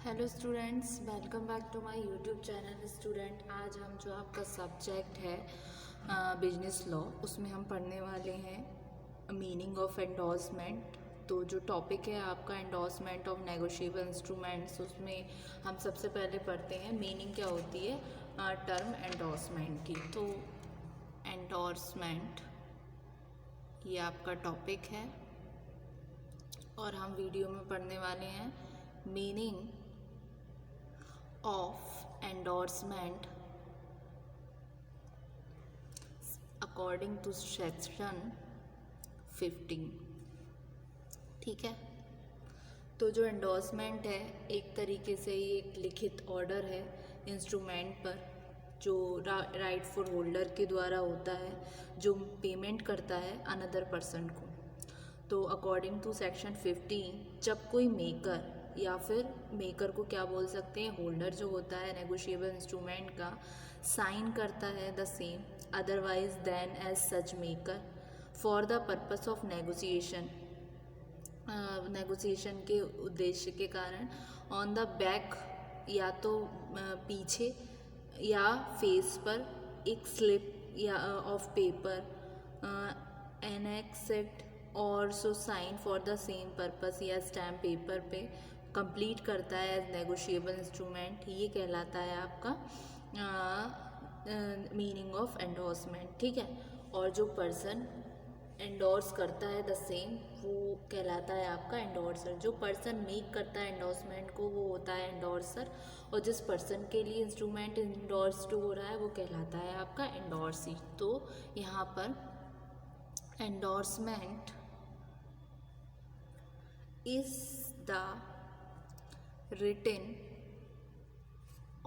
Hello students, welcome back to my YouTube channel. Student, आज हम जो आपका सब्जेक्ट है बिजनेस लॉ, उसमें हम पढ़ने वाले हैं मीनिंग ऑफ एंडोर्समेंट। तो जो टॉपिक है आपका एंडोर्समेंट ऑफ नेगोशिएबल इंस्ट्रूमेंट्स, उसमें हम सबसे पहले पढ़ते हैं मीनिंग क्या होती है टर्म एंडोर्समेंट की। तो एंडोर्समेंट ये आपका टॉपिक है और हम वीडियो में पढ़ने वाले हैं meaning of endorsement according to section 15। ठीक है, तो जो एंडोर्समेंट है एक तरीके से ये एक लिखित ऑर्डर है इंस्ट्रूमेंट पर जो राइटफुल होल्डर के द्वारा होता है, जो पेमेंट करता है अनदर पर्सन को। तो अकॉर्डिंग टू सेक्शन 15, जब कोई मेकर या फिर मेकर को क्या बोल सकते हैं, होल्डर जो होता है नेगोशिएबल इंस्ट्रूमेंट का, साइन करता है the same otherwise then as such maker for the purpose of negotiation, negotiation के उद्देश्य के कारण, ऑन द बैक या तो पीछे या फेस पर एक स्लिप या ऑफ पेपर एनेक्सेट और so sine for the same purpose या स्टैम्प पेपर पे कंप्लीट करता है एज नेगोशिएबल इंस्ट्रूमेंट। ये कहलाता है आपका मीनिंग ऑफ एंडोर्समेंट। ठीक है, और जो पर्सन एंडोर्स करता है द सेम वो कहलाता है आपका एंडोर्सर। जो पर्सन मेक करता है एंडोर्समेंट को वो होता है एंडोर्सर, और जिस पर्सन के लिए इंस्ट्रूमेंट एंडोर्स्ड हो रहा है वो कहलाता है आपका एंडोर्सी। तो यहाँ पर endorsement is the written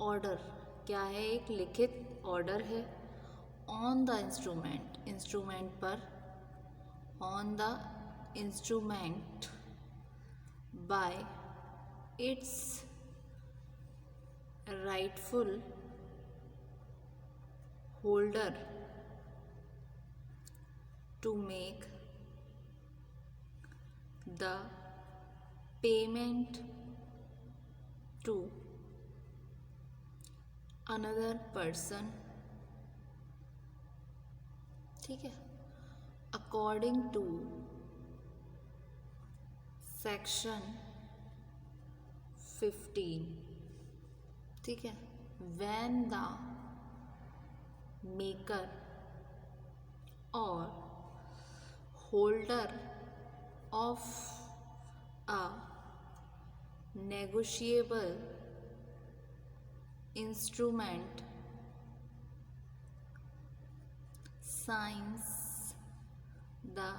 order, क्या है, एक लिखित ऑर्डर है ऑन द इंस्ट्रूमेंट, इंस्ट्रूमेंट पर, on the instrument by its rightful holder to make the payment to another person। ठीक है, according to section 15। ठीक है, when the maker or holder of a negotiable instrument signs the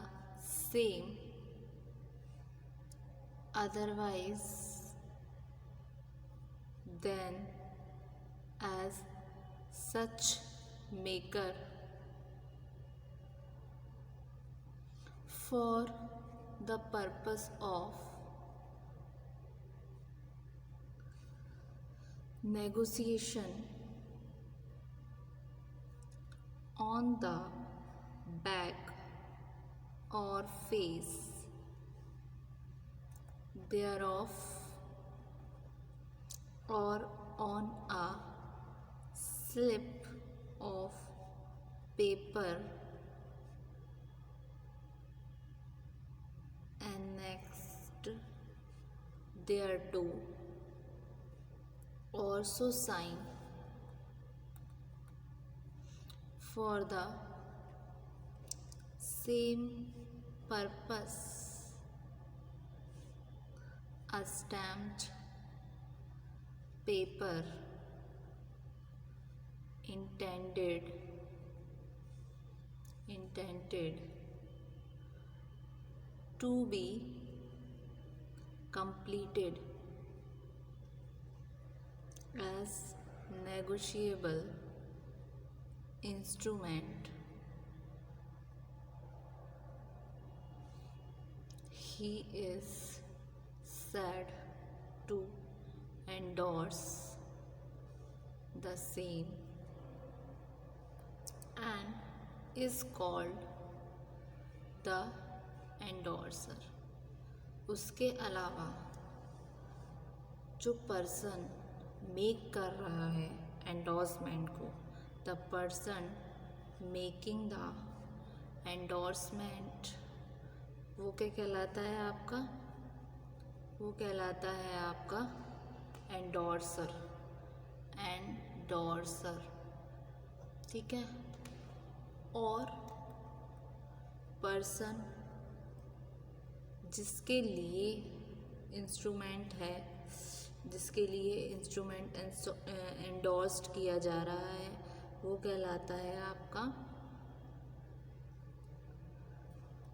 same otherwise then as such maker for the purpose of negotiation on the back or face thereof or on a slip of paper annexed thereto also sign for the same purpose a stamped paper intended to be completed as negotiable instrument, he is said to endorse the same and is called the endorser। उसके अलावा जो person make कर रहा है endorsement को, the person making the endorsement, वो क्या कहलाता है आपका? वो कहलाता है आपका एंडोर्सर। एंडोर्सर, ठीक है। और पर्सन जिसके लिए इंस्ट्रूमेंट है, जिसके लिए इंस्ट्रूमेंट एंडोर्स्ड किया जा रहा है, वो कहलाता है आपका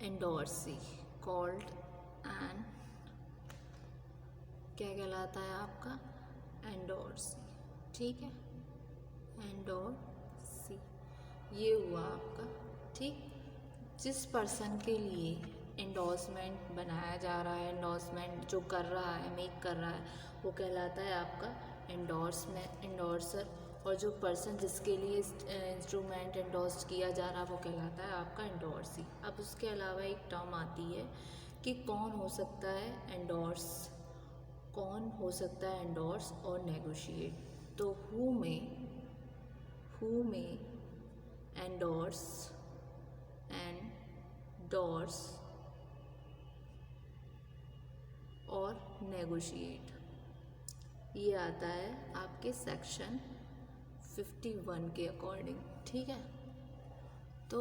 एंडोर्सी, कॉल्ड एन, क्या कहलाता है आपका? एंडोर्सी, ठीक है। एंडोर्सी, ये हुआ आपका, ठीक। जिस पर्सन के लिए एंडोर्समेंट बनाया जा रहा है, एंडोर्समेंट जो कर रहा है, मेक कर रहा है, वो कहलाता है आपका एंडोर्सर। और जो पर्सन जिसके लिए इंस्ट्रूमेंट एंडोर्स किया जा रहा है, वो कहलाता है आपका एंडोर्सी। अब उसके अलावा एक टर्म आती है कि कौन हो सकता है एंडोर्स, कौन हो सकता है एंडोर्स और नेगोशिएट। तो हु में एंडोर्स और नेगोशिएट, ये आता है आपके सेक्शन 51 के अकॉर्डिंग, ठीक है। तो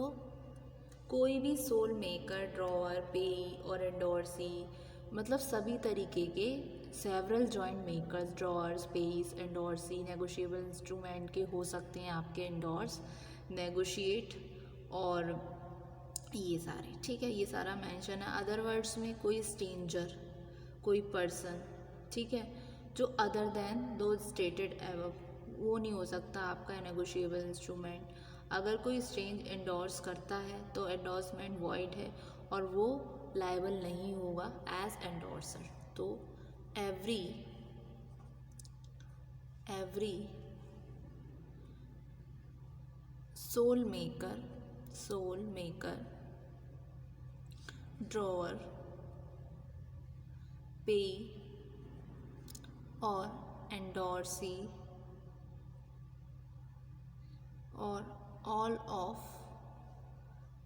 कोई भी सोल मेकर, ड्रॉअर, पेई और एंडोर्सी, मतलब सभी तरीके के several joint makers, drawers, payees, endorsee, negotiable instrument के हो सकते हैं आपके एंडोर्स, नेगोशिएट और ये सारे, ठीक है। ये सारा मेंशन है। अदर वर्ड्स में कोई स्ट्रेंजर, कोई पर्सन, ठीक है, जो अदर देन दो स्टेटेड एवब, वो नहीं हो सकता आपका नेगोशिएबल इंस्ट्रूमेंट। अगर कोई स्ट्रेंज एंडोर्स करता है तो एंडोर्समेंट वॉइड है और वो लायबल नहीं होगा एज एंडोर्सर। तो एवरी सोल मेकर, ड्रॉअर, पे और एंडोर्सी और all of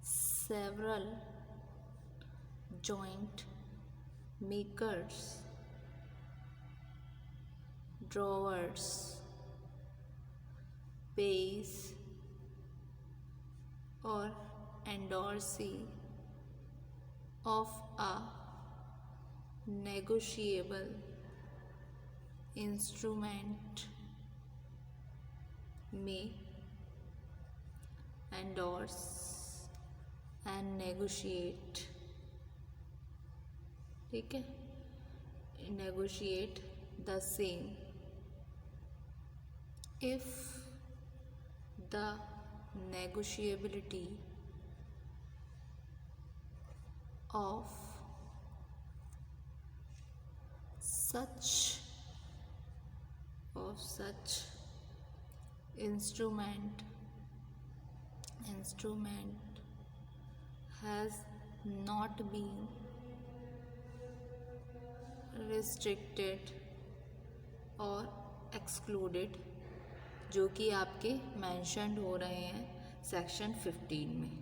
several joint makers, drawers, pays or endorsee of a negotiable instrument may endorse and negotiate, ठीक है, negotiate the same if the negotiability of such instrument has not been restricted और excluded, जो कि आपके mentioned हो रहे हैं section 15 में,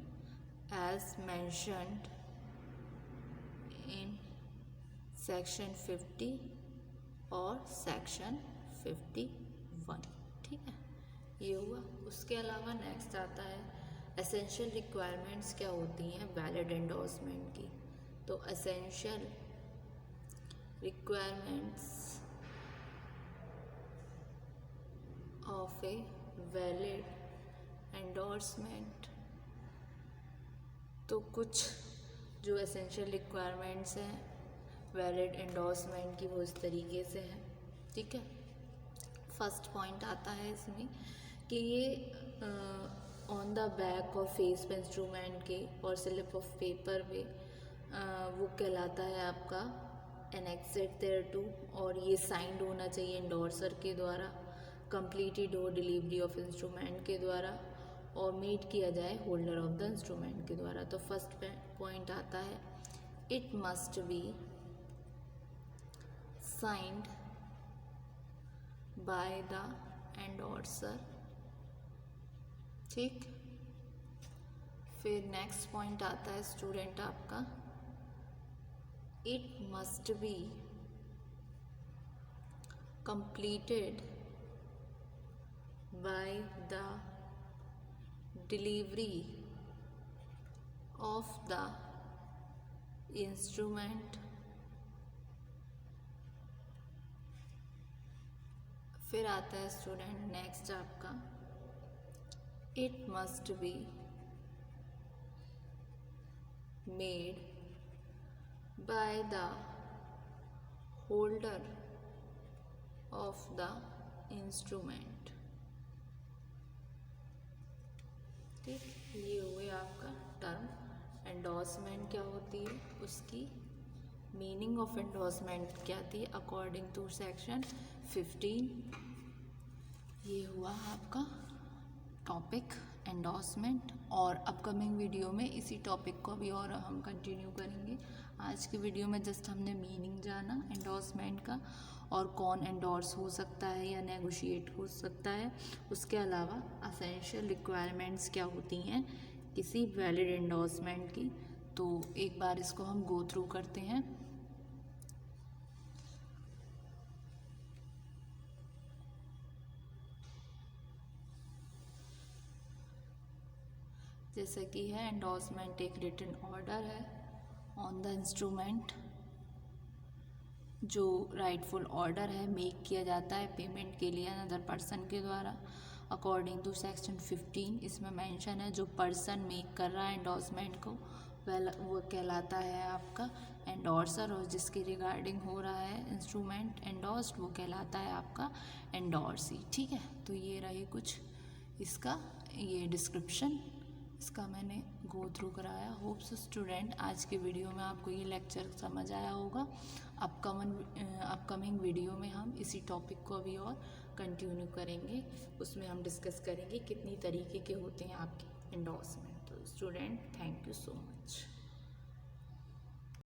as mentioned in सेक्शन 50 और सेक्शन 51, ठीक है, ये हुआ। उसके अलावा नेक्स्ट आता है एसेंशियल रिक्वायरमेंट्स क्या होती हैं वैलिड एंडोर्समेंट की। तो essential requirements of a valid endorsement, तो कुछ जो एसेंशियल रिक्वायरमेंट्स हैं वैलिड एंडोर्समेंट की वो इस तरीके से है, ठीक है। फर्स्ट पॉइंट आता है इसमें कि ये ऑन द बैक और फेस पे इंस्ट्रूमेंट के और स्लिप ऑफ पेपर पे वो कहलाता है आपका एनेक्सेड देयर टू, और ये साइंड होना चाहिए एंडोर्सर के द्वारा, कंप्लीटेड हो डिलीवरी ऑफ इंस्ट्रूमेंट के द्वारा और मेड किया जाए होल्डर ऑफ द इंस्ट्रूमेंट के द्वारा। तो फर्स्ट पॉइंट आता है it must be signed by the endorser. ठीक, फिर नेक्स्ट पॉइंट आता है स्टूडेंट आपका, it must be completed by the delivery of the instrument। फिर आता है स्टूडेंट नेक्स्ट आपका, it must be made by the holder of the instrument। ठीक, ये हो गया आपका टर्म। एंडोर्समेंट क्या होती है, उसकी मीनिंग ऑफ एंडोर्समेंट क्या थी अकॉर्डिंग टू सेक्शन 15। ये हुआ आपका टॉपिक एंडोर्समेंट, और अपकमिंग वीडियो में इसी टॉपिक को भी और हम कंटिन्यू करेंगे। आज की वीडियो में जस्ट हमने मीनिंग जाना एंडोर्समेंट का, और कौन एंडोर्स हो सकता है या नेगोशिएट हो सकता है, उसके अलावा असेंशियल रिक्वायरमेंट्स क्या होती हैं किसी वैलिड एंडोर्समेंट की। तो एक बार इसको हम गो थ्रू करते हैं। जैसे कि है एंडोर्समेंट एक रिटन ऑर्डर है ऑन द इंस्ट्रूमेंट, जो राइटफुल ऑर्डर है मेक किया जाता है पेमेंट के लिए अनदर पर्सन के द्वारा अकॉर्डिंग टू सेक्शन 15। इसमें मेंशन है जो पर्सन मेक कर रहा है एंडोर्समेंट को वो कहलाता है आपका एंडोर्सर, और जिसके रिगार्डिंग हो रहा है इंस्ट्रूमेंट एंडोर्स्ड वो कहलाता है आपका एंडोर्सी। ठीक है, तो ये रही कुछ इसका ये डिस्क्रिप्शन, इसका मैंने गो थ्रू कराया। होप सो स्टूडेंट आज के वीडियो में आपको ये लेक्चर समझ आया होगा। अपकमिंग वीडियो में हम इसी टॉपिक को अभी और कंटिन्यू करेंगे, उसमें हम डिस्कस करेंगे कितनी तरीके के होते हैं आपके एंडोर्समेंट। तो student thank you so much.